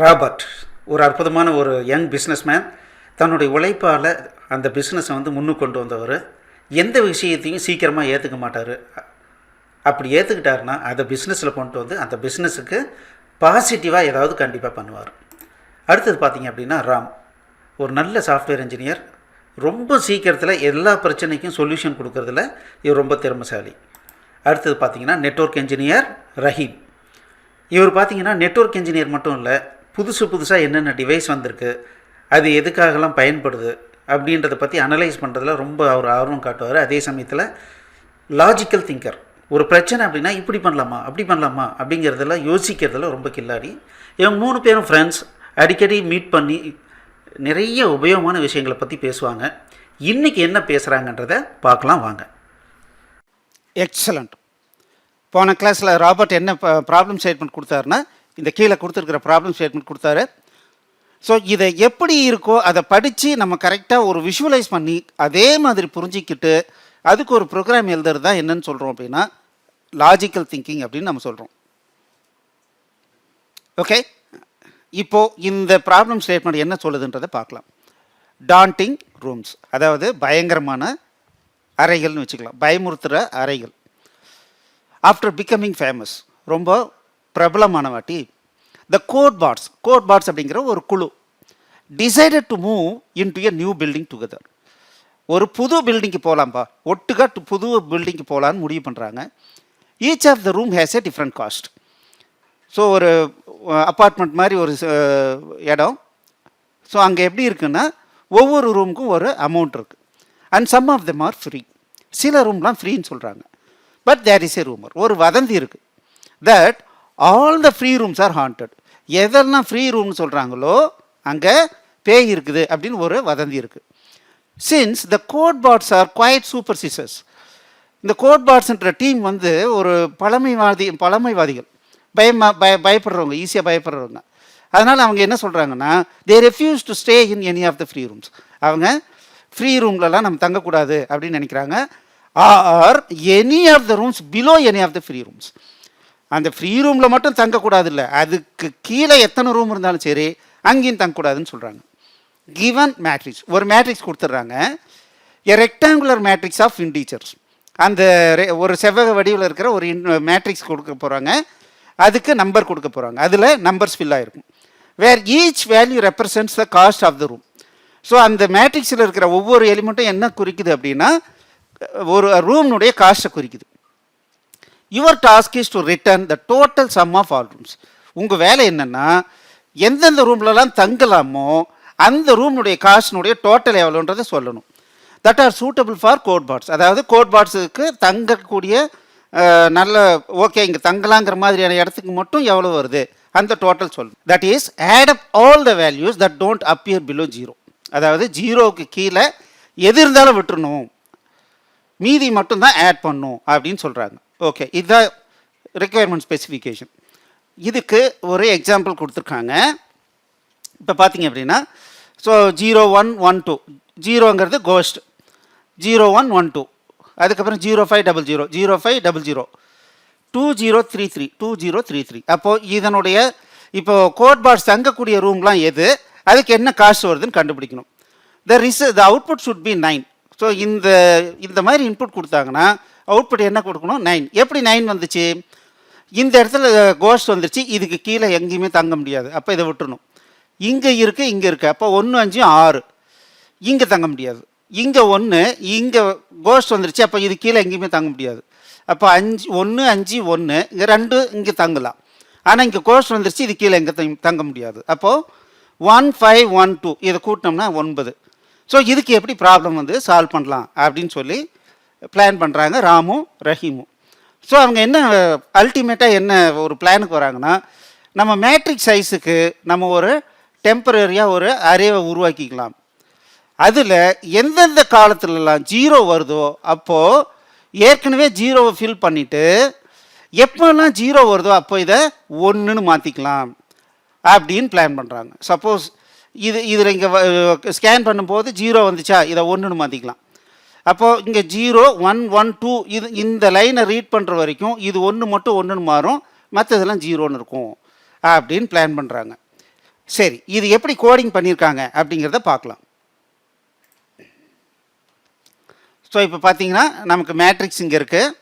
Robert ஒரு அற்புதமான ஒரு யங் பிஸ்னஸ்மேன். தன்னுடைய உழைப்பால் அந்த பிஸ்னஸை முன்னுக்கு கொண்டு வந்தவர். எந்த விஷயத்தையும் சீக்கிரமாக ஏற்றுக்க மாட்டார். அப்படி ஏற்றுக்கிட்டாருன்னா அதை பிஸ்னஸில் கொண்டு வந்து அந்த பிஸ்னஸுக்கு பாசிட்டிவாக ஏதாவது கண்டிப்பாக பண்ணுவார். அடுத்தது பார்த்திங்க அப்படின்னா ராம் ஒரு நல்ல சாஃப்ட்வேர் இன்ஜினியர். ரொம்ப சீக்கிரத்தில் எல்லா பிரச்சனைக்கும் சொல்யூஷன் கொடுக்கறதுல இவர் ரொம்ப திறமைசாலி. அடுத்தது பார்த்திங்கன்னா நெட்வொர்க் இன்ஜினியர் ரஹீம். இவர் பார்த்திங்கன்னா நெட்வொர்க் இன்ஜினியர் மட்டும் இல்லை, புதுசாக என்னென்ன டிவைஸ் வந்திருக்கு, அது எதுக்காகலாம் பயன்படுது அப்படின்றத பற்றி அனலைஸ் பண்ணுறதுல ரொம்ப அவர் ஆர்வம் காட்டுவார். அதே சமயத்தில் லாஜிக்கல் திங்கர். ஒரு பிரச்சனை அப்படின்னா இப்படி பண்ணலாமா அப்படி பண்ணலாமா அப்படிங்கிறதெல்லாம் யோசிக்கிறதுல ரொம்ப கில்லாடி. இவங்க 3 பேரும் ஃப்ரெண்ட்ஸ். அடிக்கடி மீட் பண்ணி நிறைய உபயோகமான விஷயங்களை பற்றி பேசுவாங்க. இன்றைக்கி என்ன பேசுகிறாங்கன்றதை பார்க்கலாம் வாங்க. எக்ஸலண்ட். போன கிளாஸில் ராபர்ட் என்ன ப்ராப்ளம் ஸ்டேட்மெண்ட் கொடுத்தாருன்னா, இந்த கீழே கொடுத்துருக்கிற ப்ராப்ளம் ஸ்டேட்மெண்ட் கொடுத்தாரு. ஸோ இதை எப்படி இருக்கோ அதை படித்து நம்ம கரெக்டாக ஒரு விஷுவலைஸ் பண்ணி அதே மாதிரி புரிஞ்சிக்கிட்டு அதுக்கு ஒரு ப்ரோக்ராம் எழுதுறது தான் என்னன்னு சொல்கிறோம் அப்படின்னா லாஜிக்கல் திங்கிங் அப்படின்னு நம்ம சொல்கிறோம். ஓகே, இப்போது இந்த ப்ராப்ளம் ஸ்டேட்மெண்ட் என்ன சொல்லுதுன்றதை பார்க்கலாம். டாண்டிங் ரூம்ஸ், அதாவது பயங்கரமான அறைகள்னு வச்சுக்கலாம், பயமுறுத்துகிற அறைகள். ஆஃப்டர் பிகமிங் ஃபேமஸ், ரொம்ப பிரபலமான வாட்டி, த கோட்பாட்ஸ் அப்படிங்கிற ஒரு குழு decided to move into a new building together. ஒரு புது பில்டிங்க்கு போகலாம்ப்பா, ஒட்டுக்கா புது பில்டிங்க்கு போகலான்னு முடிவு பண்ணுறாங்க. Each of the room has a different cost. So ஒரு அப்பார்ட்மெண்ட் மாதிரி ஒரு இடம். ஸோ அங்கே எப்படி இருக்குன்னா ஒவ்வொரு ரூமுக்கும் ஒரு அமௌண்ட் இருக்குது. And some of them are free. சில ரூம்லாம் ஃப்ரீன்னு சொல்கிறாங்க. But there is a rumour, ஒரு வதந்தி இருக்குது, that all the free rooms are haunted. எதெல்லாம் ஃப்ரீ ரூம்னு சொல்கிறாங்களோ அங்கே பேய் இருக்குது அப்படின்னு ஒரு வதந்தி இருக்குது. Since the Codebots are quite superstitious. இந்த கோட்பாட்ஸ்ன்ற டீம் ஒரு பழமைவாதிகள், பயப்படுறவங்க, ஈஸியாக பயப்படுறவங்க. அதனால் அவங்க என்ன சொல்கிறாங்கன்னா, they refuse to stay in any of the free rooms. அவங்க ஃப்ரீ ரூம்லலாம் நம்ம தங்கக்கூடாது அப்படின்னு நினைக்கிறாங்க. Are any of the rooms below any of the free rooms. அந்த ஃப்ரீ ரூமில் மட்டும் தங்கக்கூடாது இல்லை, அதுக்கு கீழே எத்தனை ரூம் இருந்தாலும் சரி அங்கேயும் தங்கக்கூடாதுன்னு சொல்கிறாங்க. கிவன் மேட்ரிக்ஸ், ஒரு மேட்ரிக்ஸ் கொடுத்துட்றாங்க. A rectangular matrix of integers. அந்த ஒரு செவ்வக வடிவில் இருக்கிற ஒரு மேட்ரிக்ஸ் கொடுக்க போகிறாங்க. அதுக்கு நம்பர் கொடுக்க போகிறாங்க. அதில் நம்பர்ஸ் ஃபில் ஆகிருக்கும். Where each value represents the cost of the room. So அந்த மேட்ரிக்ஸில் இருக்கிற ஒவ்வொரு எலிமெண்ட்டும் என்ன குறிக்குது அப்படின்னா ஒரு ரூம்னுடைய காஸ்ட்டை குறிக்குது. Your task is to return the total sum of all rooms. உங்கள் வேலை என்னென்னா எந்தெந்த ரூம்லலாம் தங்கலாமோ அந்த ரூம்னுடைய காஸ்ட்னுடைய டோட்டல் எவ்வளோன்றதை சொல்லணும். That are suitable for Codebots. அதாவது கோட்பாட்ஸுக்கு தங்கக்கூடிய நல்ல ஓகே இங்கே தங்கலாங்கிற மாதிரியான இடத்துக்கு மட்டும் எவ்வளோ வருது அந்த டோட்டல் சொல்லணும். That is add up all the values that don't appear below 0. அதாவது 0க்கு கீழே எது இருந்தாலும் விட்டுறணும், மீதி மட்டும்தான் ஆட் பண்ணும் அப்படின்னு சொல்கிறாங்க. ஓகே, இதுதான் ரெக்குயர்மெண்ட் ஸ்பெசிஃபிகேஷன். இதுக்கு ஒரு எக்ஸாம்பிள் கொடுத்துருக்காங்க. இப்போ பார்த்தீங்க அப்படின்னா, ஸோ 0 1 1 2, 0ங்கிறது கோஸ்ட், 0 1 1 2, அதுக்கப்புறம் 0500 0500 2033 2033. அப்போது இதனுடைய இப்போ கோட்பாட்ஸ் தங்கக்கூடிய ரூம்லாம் எது, அதுக்கு என்ன காஸ்ட் வருதுன்னு கண்டுபிடிக்கணும். த அவுட்புட் ஷுட் பி 9. ஸோ இந்த மாதிரி இன்புட் கொடுத்தாங்கன்னா அவுட்புட் என்ன கொடுக்கணும், 9. எப்படி 9 வந்துச்சு, இந்த இடத்துல கோஸ்ட் வந்துருச்சு, இதுக்கு கீழே எங்கேயுமே தங்க முடியாது, அப்போ இதை விட்டுணும். இங்கே இருக்குது இங்கே இருக்குது, அப்போ 1 5 6, இங்கே தங்க முடியாது. இங்கே 1, இங்கே கோஸ்ட் வந்துருச்சு, அப்போ இது கீழே எங்கேயுமே தங்க முடியாது. அப்போ 1 5 1, இங்கே 2 இங்கே தங்கலாம். ஆனால் இங்கே கோஸ்ட் வந்துருச்சு, இது கீழே எங்கே தங்க முடியாது. அப்போது 1 5 1 2 இதை கூட்டினோம்னா 9. ஸோ இதுக்கு எப்படி ப்ராப்ளம் சால்வ் பண்ணலாம் அப்படின்னு சொல்லி பிளான் பண்ணுறாங்க ராமும் ரஹீமும். ஸோ அவங்க என்ன அல்டிமேட்டாக என்ன ஒரு பிளானுக்கு வராங்கன்னா, நம்ம மேட்ரிக்ஸ் சைஸுக்கு நம்ம ஒரு டெம்பரரியாக ஒரு அரேவை உருவாக்கிக்கலாம். அதில் எந்தெந்த காலத்துலலாம் 0 வருதோ அப்போது ஏற்கனவே 0வை ஃபில் பண்ணிவிட்டு எப்போல்லாம் 0 வருதோ அப்போ இதை 1ன்னு மாற்றிக்கலாம் அப்படின்னு பிளான் பண்ணுறாங்க. சப்போஸ் இதில் இங்கே ஸ்கேன் பண்ணும்போது 0 வந்துச்சா, இதை 1ன்னு மாற்றிக்கலாம். அப்போது இங்கே 0 1 1 2 இந்த லைனை ரீட் பண்ணுற வரைக்கும் இது 1 மட்டும் 1ன்னு மாறும், மற்றதெல்லாம் 0ன்னு இருக்கும் அப்படின்னு பிளான் பண்ணுறாங்க. சரி, இது எப்படி கோடிங் பண்ணியிருக்காங்க அப்படிங்கிறத பார்க்கலாம். ஸோ இப்போ பார்த்தீங்கன்னா நமக்கு மேட்ரிக்ஸ் இங்கே இருக்குது.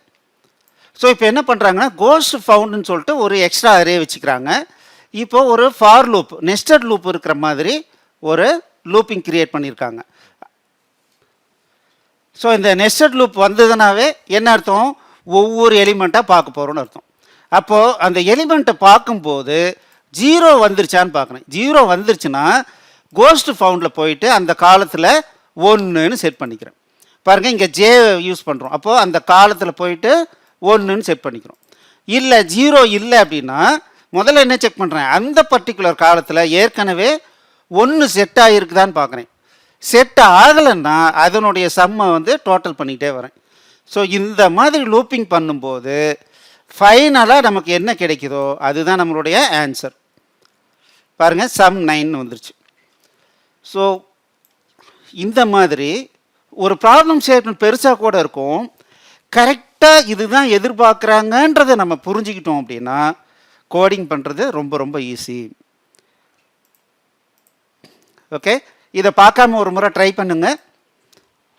ஸோ இப்போ என்ன பண்ணுறாங்கன்னா கோஸ்ட் ஃபவுண்டுன்னு சொல்லிட்டு ஒரு எக்ஸ்ட்ரா அரே வச்சுக்கிறாங்க. இப்போது ஒரு ஃபார் லூப், நெஸ்டட் லூப் இருக்கிற மாதிரி ஒரு லூப்பிங் கிரியேட் பண்ணியிருக்காங்க. ஸோ இந்த நெஸ்டட் லூப் வந்ததுனாவே என்ன அர்த்தம், ஒவ்வொரு எலிமெண்ட்டாக பார்க்க போகிறோன்னு அர்த்தம். அப்போது அந்த எலிமெண்ட்டை பார்க்கும்போது 0 வந்துருச்சான்னு பார்க்குறேன். 0 வந்துருச்சுன்னா கோஸ்ட் ஃபவுண்டில் போயிட்டு அந்த காலத்தில் 1ன்னு செட் பண்ணிக்கிறேன். பாருங்கள், இங்கே ஜே யூஸ் பண்ணுறோம். அப்போது அந்த காலத்தில் போயிட்டு 1ன்னு செட் பண்ணிக்கிறோம். இல்லை 0 இல்லை அப்படின்னா முதல்ல என்ன செக் பண்ணுறேன், அந்த பர்டிகுலர் காலத்தில் ஏற்கனவே 1 செட் ஆகிருக்குதான்னு பார்க்குறேன். செட் ஆகலைன்னா அதனுடைய சம்மை வந்து டோட்டல் பண்ணிக்கிட்டே வரேன். ஸோ இந்த மாதிரி லூப்பிங் பண்ணும்போது ஃபைனலாக நமக்கு என்ன கிடைக்குதோ அதுதான் நம்மளுடைய ஆன்சர். பாருங்கள், சம் 9 வந்துருச்சு. ஸோ இந்த மாதிரி ஒரு ப்ராப்ளம் ஸ்டேட்மெண்ட் பெருசாக கூட இருக்கும். கரெக்டாக இதுதான் எதிர்பார்க்குறாங்கன்றதை நம்ம புரிஞ்சுக்கிட்டோம் அப்படின்னா கோடிங் பண்ணுறது ரொம்ப ரொம்ப ஈஸி. ஓகே, இதை பார்க்காம ஒரு முறை ட்ரை பண்ணுங்க.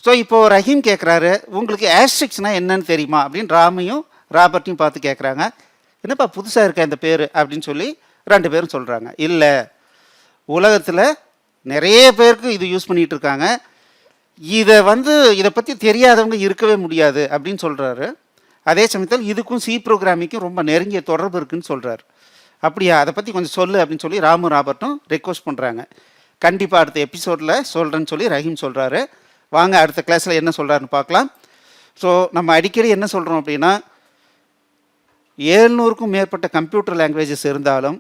ஸோ இப்போது ரஹீம் கேட்குறாரு, உங்களுக்கு ஆஸ்ட்ரிக்ஸ்னால் என்னன்னு தெரியுமா அப்படின்னு ராமையும் ராபர்ட்டையும் பார்த்து கேட்குறாங்க. என்னப்பா புதுசாக இருக்க இந்த பேர் அப்படின்னு சொல்லி 2 பேரும் சொல்கிறாங்க. இல்லை, உலகத்தில் நிறைய பேருக்கு இது யூஸ் பண்ணிகிட்டு இருக்காங்க. இதை பற்றி தெரியாதவங்க இருக்கவே முடியாது அப்படின்னு சொல்கிறாரு. அதே சமயத்தில் இதுக்கும் சி ப்ரோக்ராமிங்க்கும் ரொம்ப நெருங்கிய தொடர்பு இருக்குதுன்னு சொல்கிறார். அப்படியா, அதை பற்றி கொஞ்சம் சொல்லு அப்படின்னு சொல்லி ராமும் ராபர்ட்டும் ரெக்வஸ்ட் பண்ணுறாங்க. கண்டிப்பாக அடுத்த எபிசோடில் சொல்கிறேன்னு சொல்லி ரஹீம் சொல்கிறாரு. வாங்க அடுத்த கிளாஸில் என்ன சொல்கிறாருன்னு பார்க்கலாம். ஸோ நம்ம அடிக்கடி என்ன சொல்கிறோம் அப்படின்னா 700க்கும் மேற்பட்ட கம்ப்யூட்டர் லாங்குவேஜஸ் இருந்தாலும்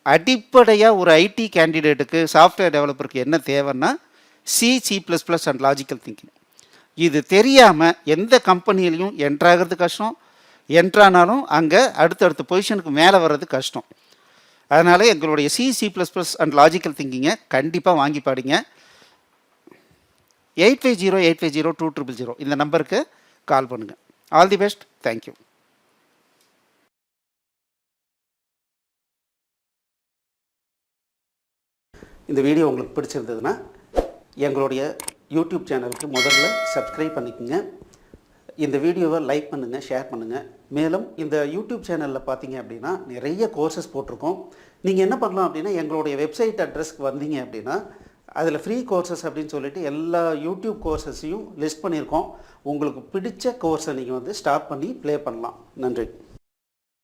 அடிப்படையாக ஒரு ஐடி கேண்டிடேட்டுக்கு, சாஃப்ட்வேர் டெவலப்பருக்கு என்ன தேவைன்னா C++ அண்ட் லாஜிக்கல் திங்கிங். இது தெரியாமல் எந்த கம்பெனிலையும் என்ட்ராகிறது கஷ்டம், என்ட்ரானாலும் அங்கே அடுத்தடுத்த பொசிஷனுக்கு மேலே வர்றது கஷ்டம். அதனால் எங்களுடைய C++ அண்ட் லாஜிக்கல் திங்கிங்கை கண்டிப்பாக வாங்கி பாடிங்க. 8508502000 இந்த நம்பருக்கு கால் பண்ணுங்கள். All the best. தேங்க்யூ. இந்த வீடியோ உங்களுக்கு பிடிச்சிருந்ததுன்னா எங்களுடைய யூடியூப் சேனலுக்கு முதல்ல சப்ஸ்கிரைப் பண்ணிக்கோங்க. இந்த வீடியோவை லைக் பண்ணுங்கள், ஷேர் பண்ணுங்கள். மேலும் இந்த யூடியூப் சேனலில் பார்த்தீங்க அப்படின்னா நிறைய கோர்சஸ் போட்டிருக்கோம். நீங்கள் என்ன பண்ணலாம் அப்படின்னா எங்களுடைய வெப்சைட் அட்ரஸ்க்கு வந்தீங்க அப்படின்னா அதில் ஃப்ரீ கோர்சஸ் அப்படின்னு சொல்லிட்டு எல்லா யூடியூப் கோர்சஸையும் லிஸ்ட் பண்ணியிருக்கோம். உங்களுக்கு பிடிச்ச கோர்ஸை நீங்கள் வந்து ஸ்டார்ட் பண்ணி ப்ளே பண்ணலாம். நன்றி.